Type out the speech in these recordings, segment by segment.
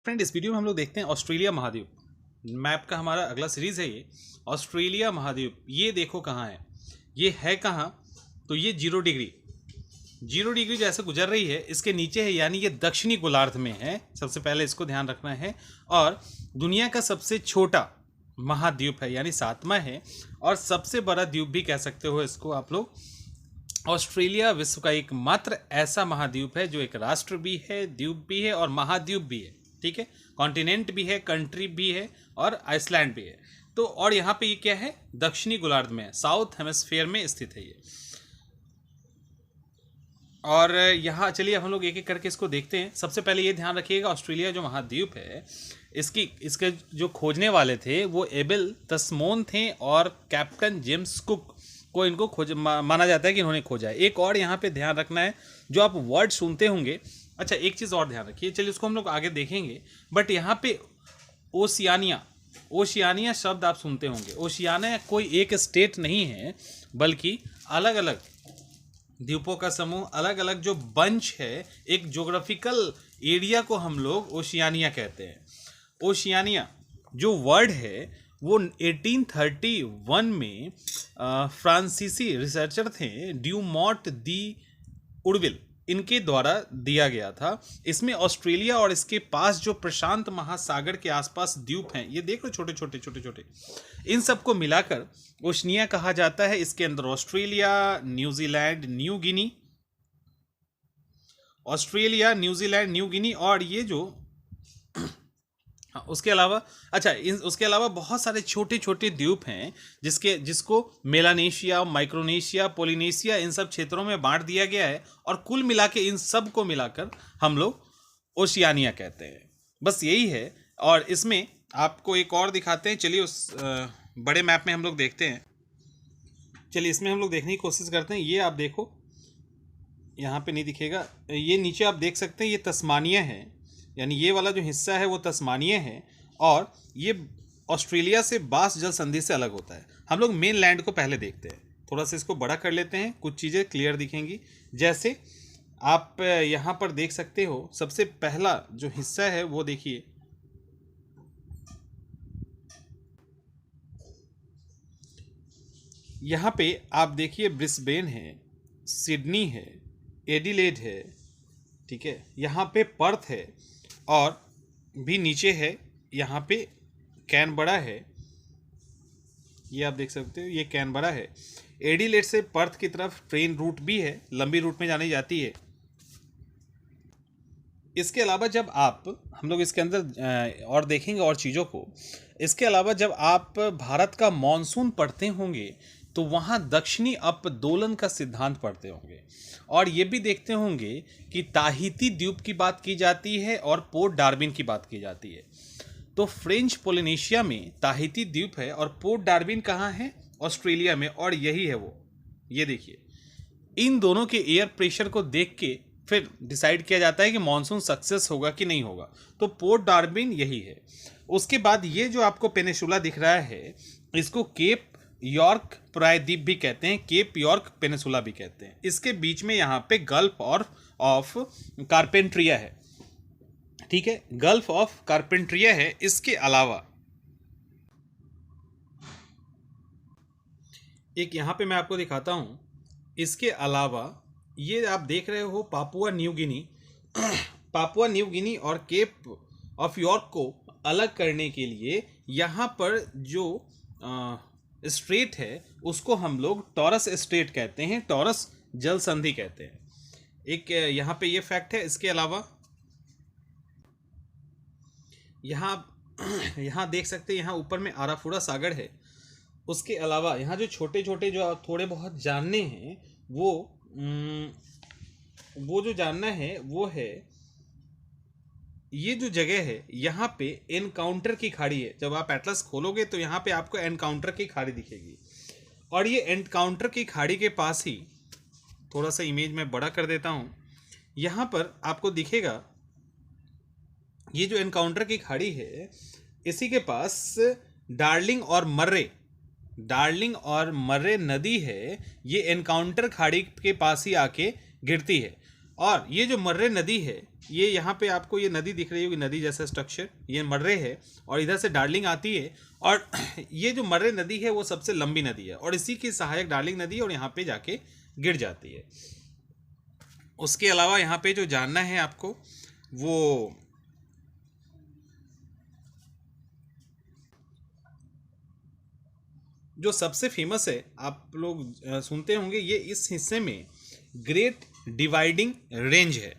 Friend, इस video में हम लोग देखते हैं ऑस्ट्रेलिया महाद्वीप। मैप का हमारा अगला सीरीज है ये ऑस्ट्रेलिया महाद्वीप। ये देखो कहाँ है, ये है कहाँ, तो ये 0 डिग्री जैसे गुजर रही है इसके नीचे है, यानी ये दक्षिणी गोलार्ध में है। सबसे पहले इसको ध्यान रखना है। और दुनिया का सबसे छोटा महाद्वीप है, यानी 7वां है, और सबसे बड़ा द्वीप भी कह सकते हो इसको आप लोग। ऑस्ट्रेलिया विश्व का एकमात्र ऐसा महाद्वीप है जो एक राष्ट्र भी है, द्वीप भी है और महाद्वीप भी है। ठीक है, कॉन्टिनेंट भी है, कंट्री भी है और आइसलैंड भी है। तो और यहाँ पे ये क्या है, दक्षिणी गोलार्ध में है, साउथ हेमिस्फीयर में स्थित है ये। और यहाँ चलिए हम लोग एक एक करके इसको देखते हैं। सबसे पहले ये ध्यान रखिएगा, ऑस्ट्रेलिया जो महाद्वीप है इसके जो खोजने वाले थे वो एबेल तस्मोन थे और कैप्टन जेम्स कुक को इनको माना जाता है कि इन्होंने खोजा है। एक और यहाँ पे ध्यान रखना है, जो आप वर्ड सुनते होंगे। अच्छा, एक चीज़ और ध्यान रखिए, चलिए उसको हम लोग आगे देखेंगे। बट यहाँ पे ओशियानिया शब्द आप सुनते होंगे। ओशियानिया कोई एक स्टेट नहीं है, बल्कि अलग अलग द्वीपों का समूह, अलग अलग जो बंच है, एक ज्योग्राफिकल एरिया को हम लोग ओशियानिया कहते हैं। ओशियानिया जो वर्ड है वो 1831 में फ्रांसीसी रिसर्चर थे ड्यूमॉन्ट दी उर्विल, इनके द्वारा दिया गया था। इसमें ऑस्ट्रेलिया और इसके पास जो प्रशांत महासागर के आसपास द्वीप हैं, ये देख लो, छोटे छोटे, इन सबको मिलाकर ओशनिया कहा जाता है। इसके अंदर ऑस्ट्रेलिया, न्यूजीलैंड, न्यू गिनी और ये जो उसके अलावा उसके अलावा बहुत सारे छोटे छोटे द्वीप हैं जिसको मेलानेशिया, माइक्रोनेशिया, पोलिनेशिया, इन सब क्षेत्रों में बांट दिया गया है। और कुल मिला के इन सब को मिलाकर हम लोग ओशियानिया कहते हैं। बस यही है। और इसमें आपको एक और दिखाते हैं, चलिए उस बड़े मैप में हम लोग देखते हैं। चलिए इसमें हम लोग देखने की कोशिश करते हैं। ये आप देखो, यहाँ पे नहीं दिखेगा, ये नीचे आप देख सकते हैं, ये तस्मानिया है, यानी ये वाला जो हिस्सा है वो तस्मानिया है। और ये ऑस्ट्रेलिया से बास जल संधि से अलग होता है। हम लोग मेन लैंड को पहले देखते हैं, थोड़ा सा इसको बड़ा कर लेते हैं, कुछ चीज़ें क्लियर दिखेंगी। जैसे आप यहाँ पर देख सकते हो, सबसे पहला जो हिस्सा है वो देखिए, यहाँ पे आप देखिए ब्रिस्बेन है, सिडनी है, एडिलेड है, ठीक है, यहाँ पे पर्थ है, और भी नीचे है यहाँ पे कैनबरा है, ये आप देख सकते हो, ये कैनबरा है। एडिलेड से पर्थ की तरफ ट्रेन रूट भी है, लंबी रूट में जानी जाती है। इसके अलावा जब हम लोग इसके अंदर और देखेंगे और चीज़ों को, इसके अलावा जब आप भारत का मॉनसून पढ़ते होंगे तो वहाँ दक्षिणी अपदोलन का सिद्धांत पढ़ते होंगे, और ये भी देखते होंगे कि ताहिती द्वीप की बात की जाती है और पोर्ट डार्विन की बात की जाती है। तो फ्रेंच पोलिनेशिया में ताहिती द्वीप है और पोर्ट डार्विन कहाँ है, ऑस्ट्रेलिया में, और यही है वो। ये देखिए, इन दोनों के एयर प्रेशर को देख के फिर डिसाइड किया जाता है कि मॉनसून सक्सेस होगा कि नहीं होगा। तो पोर्ट डार्विन यही है। उसके बाद ये जो आपको पेनिसुला दिख रहा है, इसको केप यॉर्क प्रायद्वीप भी कहते हैं, केप यॉर्क पेनिसुला भी कहते हैं। इसके बीच में यहाँ पे गल्फ ऑफ कारपेंट्रिया है, ठीक है, गल्फ ऑफ कारपेंट्रिया है। इसके अलावा एक यहाँ पे मैं आपको दिखाता हूँ, इसके अलावा ये आप देख रहे हो पापुआ न्यू गिनी और केप ऑफ यॉर्क को अलग करने के लिए यहाँ पर जो स्ट्रेट है उसको हम लोग टॉरस स्ट्रेट कहते हैं, टॉरस जल संधि कहते हैं। एक यहाँ पे ये फैक्ट है। इसके अलावा यहाँ देख सकते हैं, यहाँ ऊपर में आराफुरा सागर है। उसके अलावा यहाँ जो छोटे छोटे जो थोड़े बहुत जानने हैं, वो जो जानना है वो है, ये जो जगह है यहाँ पे एनकाउंटर की खाड़ी है। जब आप एटलस खोलोगे तो यहाँ पे आपको एनकाउंटर की खाड़ी दिखेगी, और ये एनकाउंटर की खाड़ी के पास ही, थोड़ा सा इमेज में बड़ा कर देता हूँ, यहाँ पर आपको दिखेगा ये जो एनकाउंटर की खाड़ी है, इसी के पास डार्लिंग और मर्रे नदी है। ये एनकाउंटर खाड़ी के पास ही आके गिरती है, और ये जो मर्रे नदी है ये यहाँ पे आपको ये नदी दिख रही होगी, नदी जैसा स्ट्रक्चर, ये मर्रे है और इधर से डार्लिंग आती है। और ये जो मर्रे नदी है वो सबसे लंबी नदी है और इसी की सहायक डार्लिंग नदी है और यहाँ पे जाके गिर जाती है। उसके अलावा यहाँ पे जो जानना है आपको वो जो सबसे फेमस है, आप लोग सुनते होंगे, ये इस हिस्से में ग्रेट डिवाइडिंग रेंज है।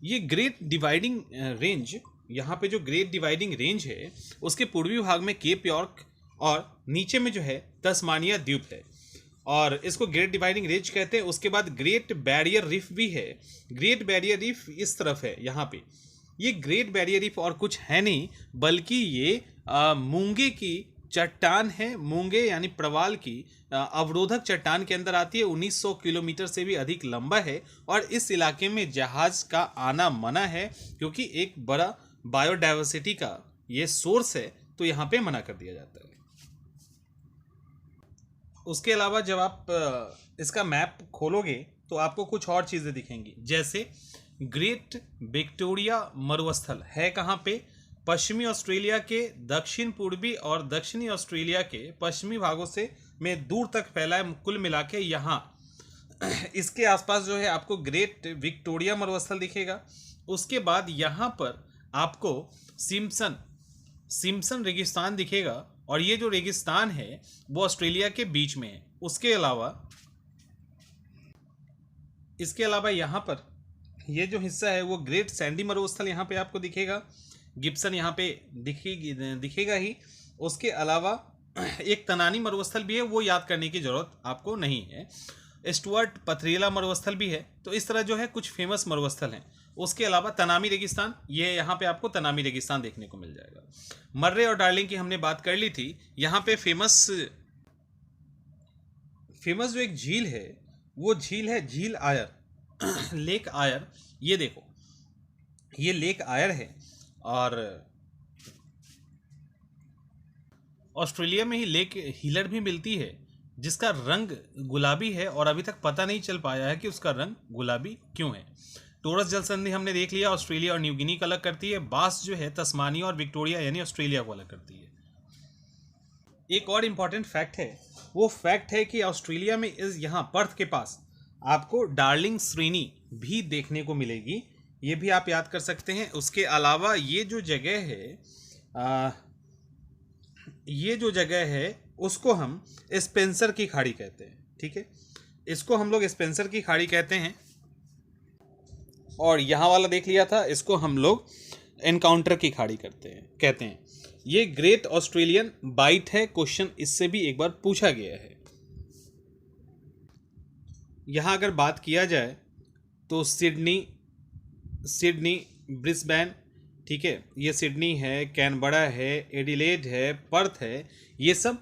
ये ग्रेट डिवाइडिंग रेंज, यहाँ पे जो ग्रेट डिवाइडिंग रेंज है उसके पूर्वी भाग में केप यॉर्क और नीचे में जो है तस्मानिया द्वीप है और इसको ग्रेट डिवाइडिंग रेंज कहते हैं। उसके बाद ग्रेट बैरियर रीफ भी है। ग्रेट बैरियर रीफ इस तरफ है यहाँ पे। ये ग्रेट बैरियर रीफ और कुछ है नहीं बल्कि ये मूंगे की चट्टान है। मूंगे यानी प्रवाल की अवरोधक चट्टान के अंदर आती है। 1900 किलोमीटर से भी अधिक लंबा है और इस इलाके में जहाज का आना मना है क्योंकि एक बड़ा बायोडाइवर्सिटी का ये सोर्स है, तो यहाँ पे मना कर दिया जाता है। उसके अलावा जब आप इसका मैप खोलोगे तो आपको कुछ और चीज़ें दिखेंगी, जैसे ग्रेट विक्टोरिया मरुस्थल है कहाँ पे? पश्चिमी ऑस्ट्रेलिया के दक्षिण पूर्वी और दक्षिणी ऑस्ट्रेलिया के पश्चिमी भागों से में दूर तक फैला है। कुल मिला के यहाँ इसके आसपास जो है आपको ग्रेट विक्टोरिया मरुस्थल दिखेगा। उसके बाद यहाँ पर आपको सिम्पसन रेगिस्तान दिखेगा और ये जो रेगिस्तान है वो ऑस्ट्रेलिया के बीच में है। उसके अलावा यहाँ पर ये जो हिस्सा है वो ग्रेट सैंडी मरुस्थल यहाँ पे आपको दिखेगा। गिब्सन यहाँ पे दिखेगा ही। उसके अलावा एक तनानी मरुस्थल भी है, वो याद करने की जरूरत आपको नहीं है। स्टुअर्ट पथरीला मरुस्थल भी है। तो इस तरह जो है कुछ फेमस मरुस्थल हैं। उसके अलावा तनामी रेगिस्तान, ये यहाँ पे आपको तनामी रेगिस्तान देखने को मिल जाएगा। मर्रे और डार्लिंग की हमने बात कर ली थी। यहाँ पे फेमस जो एक झील है वो झील है झील आयर लेक आयर। ये देखो, ये लेक आयर है और ऑस्ट्रेलिया में ही लेक हीलर भी मिलती है जिसका रंग गुलाबी है और अभी तक पता नहीं चल पाया है कि उसका रंग गुलाबी क्यों है। टोरस जल संधि हमने देख लिया, ऑस्ट्रेलिया और न्यू गिनी को अलग करती है। बास जो है तस्मानिया और विक्टोरिया यानी ऑस्ट्रेलिया को अलग करती है। एक और इम्पॉर्टेंट फैक्ट है, वो फैक्ट है कि ऑस्ट्रेलिया में यहाँ पर्थ के पास आपको डार्लिंग श्रेणी भी देखने को मिलेगी। ये भी आप याद कर सकते हैं। उसके अलावा ये जो जगह है उसको हम स्पेंसर की खाड़ी कहते हैं। ठीक है, इसको हम लोग स्पेंसर की खाड़ी कहते हैं। और यहाँ वाला देख लिया था, इसको हम लोग एनकाउंटर की खाड़ी कहते हैं। ये ग्रेट ऑस्ट्रेलियन बाइट है। क्वेश्चन इससे भी एक बार पूछा गया है। यहाँ अगर बात किया जाए तो सिडनी, ब्रिस्बेन, ठीक है, ये सिडनी है, कैनबरा है, एडिलेड है, पर्थ है, ये सब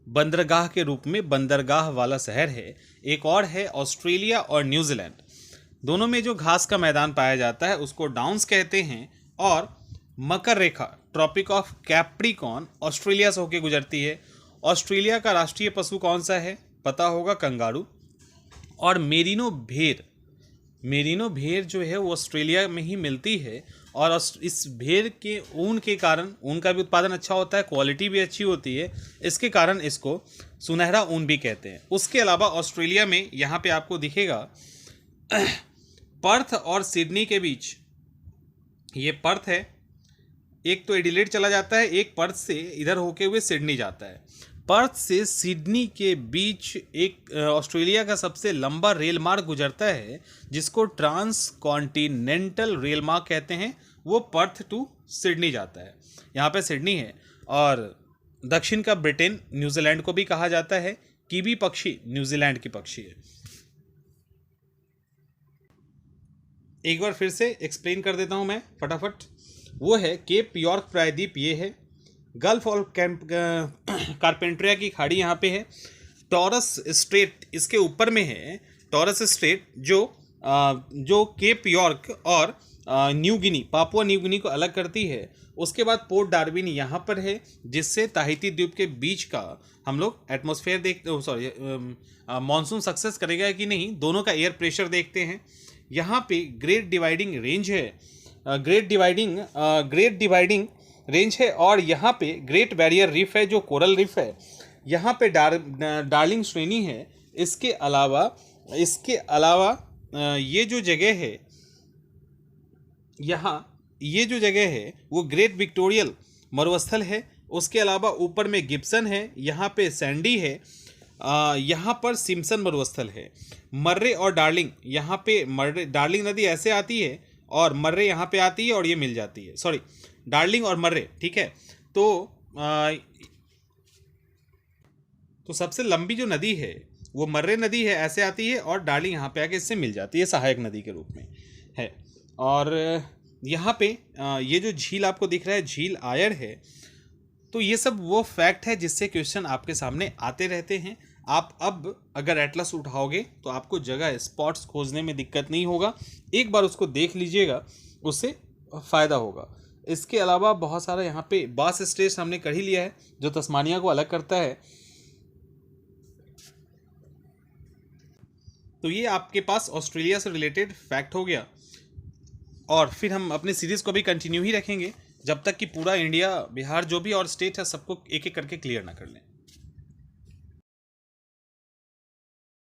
बंदरगाह के रूप में बंदरगाह वाला शहर है। एक और है ऑस्ट्रेलिया और न्यूजीलैंड, दोनों में जो घास का मैदान पाया जाता है उसको डाउन्स कहते हैं। और मकर रेखा, ट्रॉपिक ऑफ कैप्रिकॉर्न, ऑस्ट्रेलिया से होकर गुजरती है। ऑस्ट्रेलिया का राष्ट्रीय पशु कौन सा है? पता होगा, कंगारू। और मेरिनो भेड़ जो है वो ऑस्ट्रेलिया में ही मिलती है और इस भेड़ के ऊन के कारण ऊन का भी उत्पादन अच्छा होता है, क्वालिटी भी अच्छी होती है, इसके कारण इसको सुनहरा ऊन भी कहते हैं। उसके अलावा ऑस्ट्रेलिया में यहाँ पे आपको दिखेगा पर्थ और सिडनी के बीच, ये पर्थ है, एक तो एडिलेड चला जाता है, एक पर्थ से इधर होके हुए सिडनी जाता है। पर्थ से सिडनी के बीच एक ऑस्ट्रेलिया का सबसे लंबा रेल मार्ग गुजरता है जिसको ट्रांस कॉन्टिनेंटल रेल मार्ग कहते हैं। वो पर्थ टू सिडनी जाता है। यहाँ पे सिडनी है। और दक्षिण का ब्रिटेन, न्यूजीलैंड को भी कहा जाता है। कीवी पक्षी न्यूजीलैंड की पक्षी है। एक बार फिर से एक्सप्लेन कर देता हूँ मैं फटाफट। वो है केप यॉर्क प्रायद्वीप, ये है गल्फ और कारपेंट्रिया की खाड़ी यहाँ पे है। टॉरस स्ट्रेट इसके ऊपर में है। टॉरस स्ट्रेट जो केप यॉर्क और New Guinea, Papua New Guinea को अलग करती है। उसके बाद पोर्ट डार्विन यहाँ पर है जिससे ताहिती द्वीप के बीच का हम लोग एटमॉस्फेयर मानसून सक्सेस करेगा कि नहीं, दोनों का एयर प्रेशर देखते हैं। यहाँ पे ग्रेट डिवाइडिंग रेंज है, ग्रेट डिवाइडिंग रेंज है, और यहाँ पे ग्रेट बैरियर रीफ है जो कोरल रीफ है, यहाँ पे डार्लिंग श्रेणी है। इसके अलावा ये जो जगह है, यहाँ ये जो जगह है वो ग्रेट विक्टोरियल मरुस्थल है। उसके अलावा ऊपर में गिब्सन है, यहाँ पे सैंडी है, यहाँ पर सिम्पसन मरुस्थल है। मर्रे और डार्लिंग, यहाँ पे डार्लिंग नदी ऐसे आती है और मर्रे यहाँ पे आती है और ये मिल जाती है, सॉरी डार्लिंग और मर्रे, ठीक है। तो सबसे लंबी जो नदी है वो मर्रे नदी है, ऐसे आती है और डार्लिंग यहाँ पे आके इससे मिल जाती है, सहायक नदी के रूप में है। और यहाँ पे ये जो झील आपको दिख रहा है, झील आयर है। तो ये सब वो फैक्ट है जिससे क्वेश्चन आपके सामने आते रहते हैं। आप अब अगर एटलस उठाओगे तो आपको जगह स्पॉट्स खोजने में दिक्कत नहीं होगा, एक बार उसको देख लीजिएगा, उससे फ़ायदा होगा। इसके अलावा बहुत सारा यहाँ पे बास स्ट्रेट हमने कर ही लिया है जो तस्मानिया को अलग करता है। तो ये आपके पास ऑस्ट्रेलिया से रिलेटेड फैक्ट हो गया, और फिर हम अपने सीरीज़ को भी कंटिन्यू ही रखेंगे जब तक कि पूरा इंडिया, बिहार जो भी और स्टेट है सबको एक एक करके क्लियर ना कर लें।